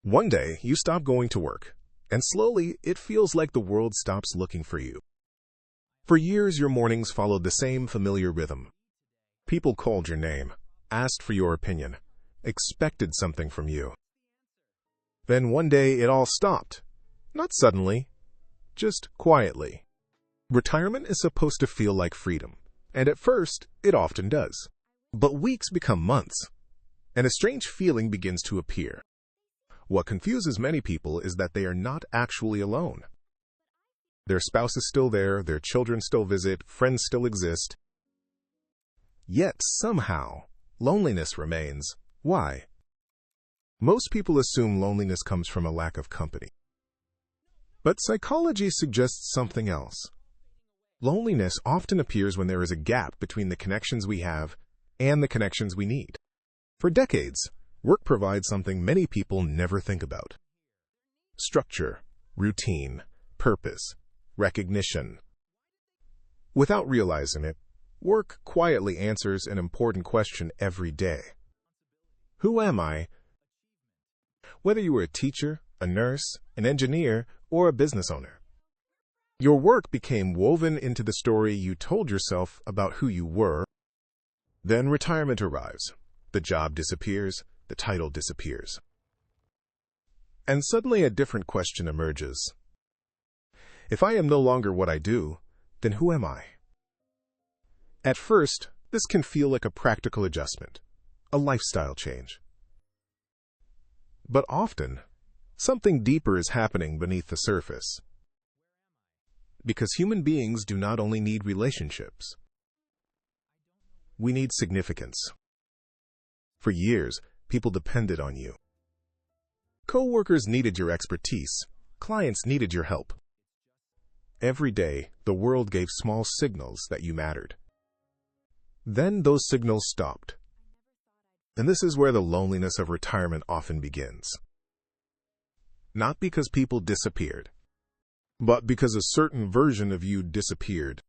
One day, you stop going to work, and slowly, it feels like the world stops looking for you. For years, your mornings followed the same familiar rhythm. People called your name, asked for your opinion, expected something from you. Then one day, it all stopped. Not suddenly, just quietly. Retirement is supposed to feel like freedom, and at first, it often does. But weeks become months, and a strange feeling begins to appear. What confuses many people is that they are not actually alone. Their spouse is still there, their children still visit, friends still exist. Yet, somehow, loneliness remains. Why? Most people assume loneliness comes from a lack of company. But psychology suggests something else. Loneliness often appears when there is a gap between the connections we have and the connections we need. For decades, work provides something many people never think about. Structure, routine, purpose, recognition. Without realizing it, work quietly answers an important question every day. Who am I? Whether you were a teacher, a nurse, an engineer, or a business owner, your work became woven into the story you told yourself about who you were. Then retirement arrives. The job disappears, the title disappears. And suddenly a different question emerges. If I am no longer what I do, then who am I? At first, this can feel like a practical adjustment, a lifestyle change. But often, something deeper is happening beneath the surface. Because human beings do not only need relationships. We need significance. For years, people depended on you. Co-workers needed your expertise. Clients needed your help. Every day, the world gave small signals that you mattered. Then those signals stopped. And this is where the loneliness of retirement often begins. Not because people disappeared, but because a certain version of you disappeared.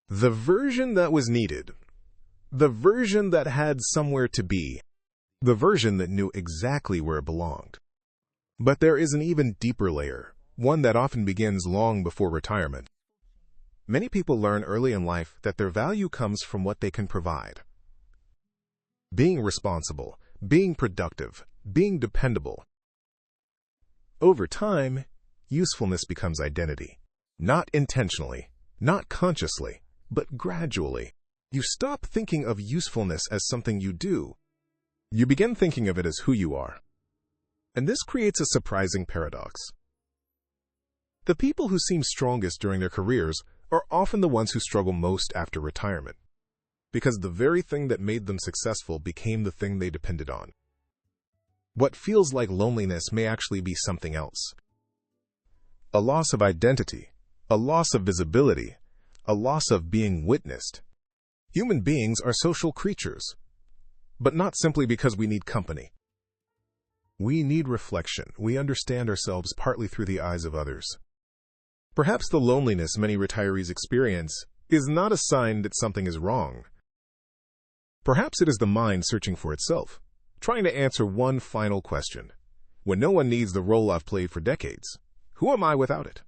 The version that was needed. The version that had somewhere to be. The version that knew exactly where it belonged. But there is an even deeper layer, one that often begins long before retirement. Many people learn early in life that their value comes from what they can provide. Being responsible, being productive, being dependable. Over time, usefulness becomes identity. Not intentionally, not consciously, but gradually. You stop thinking of usefulness as something you do. You begin thinking of it as who you are. And this creates a surprising paradox. The people who seem strongest during their careers are often the ones who struggle most after retirement, because the very thing that made them successful became the thing they depended on. What feels like loneliness may actually be something else. A loss of identity, a loss of visibility, a loss of being witnessed. Human beings are social creatures, but not simply because we need company. We need reflection. We understand ourselves partly through the eyes of others. Perhaps the loneliness many retirees experience is not a sign that something is wrong. Perhaps it is the mind searching for itself, trying to answer one final question. When no one needs the role I've played for decades, who am I without it?